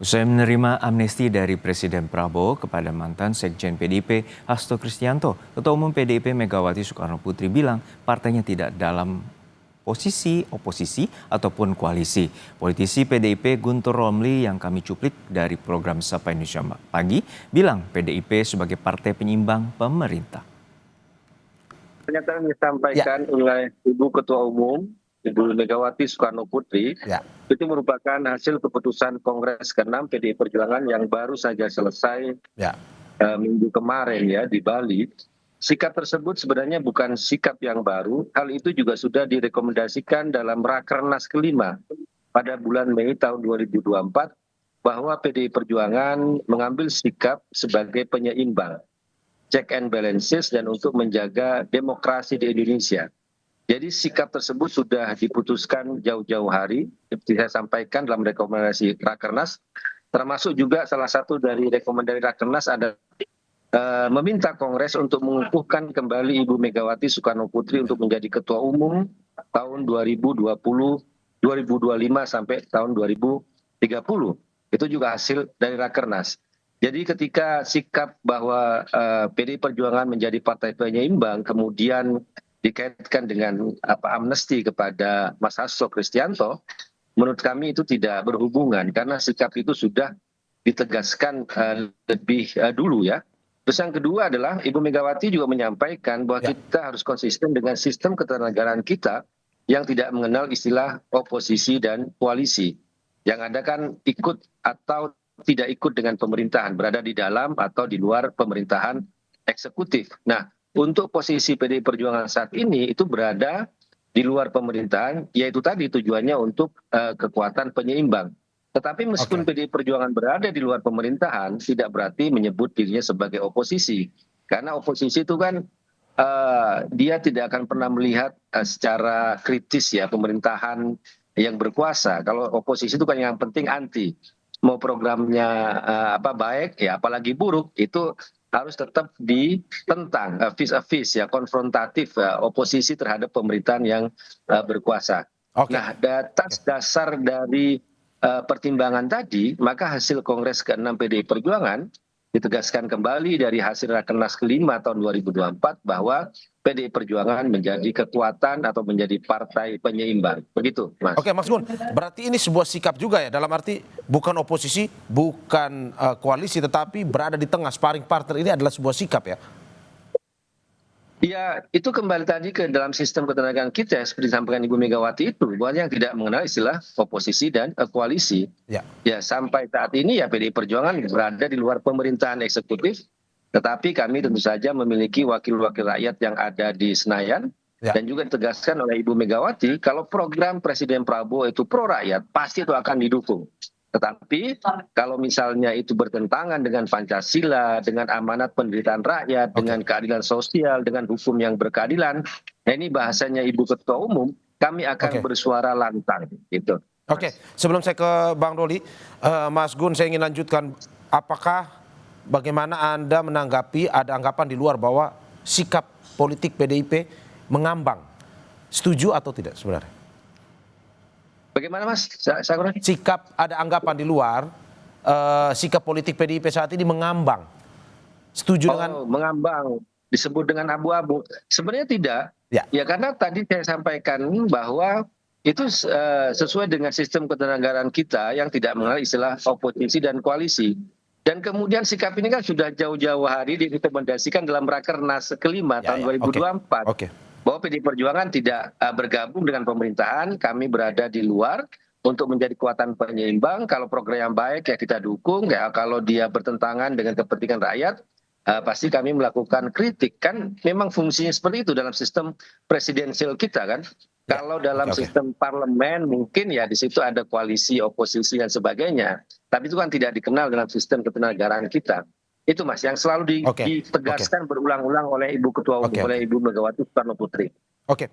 Usai menerima amnesti dari Presiden Prabowo kepada mantan Sekjen PDIP Hasto Kristianto, Ketua Umum PDIP Megawati Soekarnoputri bilang partainya tidak dalam posisi oposisi ataupun koalisi. Politisi PDIP Guntur Romli yang kami cuplik dari program Sapa Indonesia Pagi bilang PDIP sebagai partai penyeimbang pemerintah. Pernyataan yang disampaikan oleh Ibu Ketua Umum, Ibu Megawati Soekarnoputri, itu merupakan hasil keputusan Kongres ke-6 PDI Perjuangan yang baru saja selesai minggu kemarin ya di Bali. Sikap tersebut sebenarnya bukan sikap yang baru, hal itu juga sudah direkomendasikan dalam Rakernas ke-5 pada bulan Mei tahun 2024 bahwa PDI Perjuangan mengambil sikap sebagai penyeimbang, check and balances, dan untuk menjaga demokrasi di Indonesia. Jadi sikap tersebut sudah diputuskan jauh-jauh hari, seperti saya sampaikan dalam rekomendasi Rakernas, termasuk juga salah satu dari rekomendasi Rakernas ada meminta Kongres untuk mengukuhkan kembali Ibu Megawati Soekarnoputri untuk menjadi Ketua Umum tahun 2025 sampai tahun 2030. Itu juga hasil dari Rakernas. Jadi ketika sikap bahwa PDI Perjuangan menjadi partai penyeimbang kemudian dikaitkan dengan amnesti kepada Mas Hasto Kristianto, menurut kami itu tidak berhubungan karena sikap itu sudah ditegaskan lebih dulu ya. Terus yang kedua adalah Ibu Megawati juga menyampaikan bahwa kita harus konsisten dengan sistem ketatanegaraan kita yang tidak mengenal istilah oposisi dan koalisi. Yang ada kan ikut atau tidak ikut dengan pemerintahan, berada di dalam atau di luar pemerintahan eksekutif. Nah, untuk posisi PDI Perjuangan saat ini itu berada di luar pemerintahan, yaitu tadi tujuannya untuk kekuatan penyeimbang. Tetapi meskipun PDI Perjuangan berada di luar pemerintahan, tidak berarti menyebut dirinya sebagai oposisi. Karena oposisi itu kan dia tidak akan pernah melihat secara kritis ya pemerintahan yang berkuasa. Kalau oposisi itu kan yang penting anti. Mau programnya baik ya apalagi buruk itu harus tetap ditentang, vis a vis ya, konfrontatif oposisi terhadap pemerintahan yang berkuasa. Nah, atas dasar dari pertimbangan tadi, maka hasil Kongres ke-6 PDI Perjuangan ditegaskan kembali dari hasil Rakernas ke-5 tahun 2024 bahwa PDI Perjuangan menjadi kekuatan atau menjadi partai penyeimbang. Begitu, Mas. Oke, Mas Gun, berarti ini sebuah sikap juga ya, dalam arti bukan oposisi, bukan koalisi, tetapi berada di tengah, sparring partner ini adalah sebuah sikap ya? Ya, itu kembali tadi ke dalam sistem ketenagaan kita seperti disampaikan Ibu Megawati itu, bahwa yang tidak mengenal istilah oposisi dan koalisi. Ya, sampai saat ini ya PDI Perjuangan berada di luar pemerintahan eksekutif, tetapi kami tentu saja memiliki wakil-wakil rakyat yang ada di Senayan, dan juga ditegaskan oleh Ibu Megawati, kalau program Presiden Prabowo itu pro rakyat, pasti itu akan didukung. Tetapi kalau misalnya itu bertentangan dengan Pancasila, dengan amanat penderitaan rakyat, dengan keadilan sosial, dengan hukum yang berkeadilan, nah ini bahasanya Ibu Ketua Umum, kami akan bersuara lantang. Gitu. Oke, sebelum saya ke Bang Doli, Mas Gun, saya ingin lanjutkan, bagaimana Anda menanggapi ada anggapan di luar bahwa sikap politik PDIP mengambang? Setuju atau tidak sebenarnya? Bagaimana Mas? Sikap, ada anggapan di luar, sikap politik PDIP saat ini mengambang. Setuju dengan? Mengambang, disebut dengan abu-abu. Sebenarnya tidak, ya karena tadi saya sampaikan bahwa itu sesuai dengan sistem ketatanegaraan kita yang tidak mengenal istilah oposisi dan koalisi. Dan kemudian sikap ini kan sudah jauh-jauh hari direkomendasikan dalam Rakernas ke-5 tahun 2024. Bahwa PDI Perjuangan tidak bergabung dengan pemerintahan, kami berada di luar untuk menjadi kekuatan penyeimbang. Kalau program yang baik ya kita dukung, ya kalau dia bertentangan dengan kepentingan rakyat, pasti kami melakukan kritik. Kan memang fungsinya seperti itu dalam sistem presidensial kita kan. Kalau dalam sistem parlemen mungkin ya di situ ada koalisi, oposisi dan sebagainya. Tapi itu kan tidak dikenal dalam sistem ketatanegaraan kita. Itu Mas yang selalu ditegaskan berulang-ulang oleh Ibu Ketua Umum, oleh Ibu Megawati Soekarnoputri. Oke.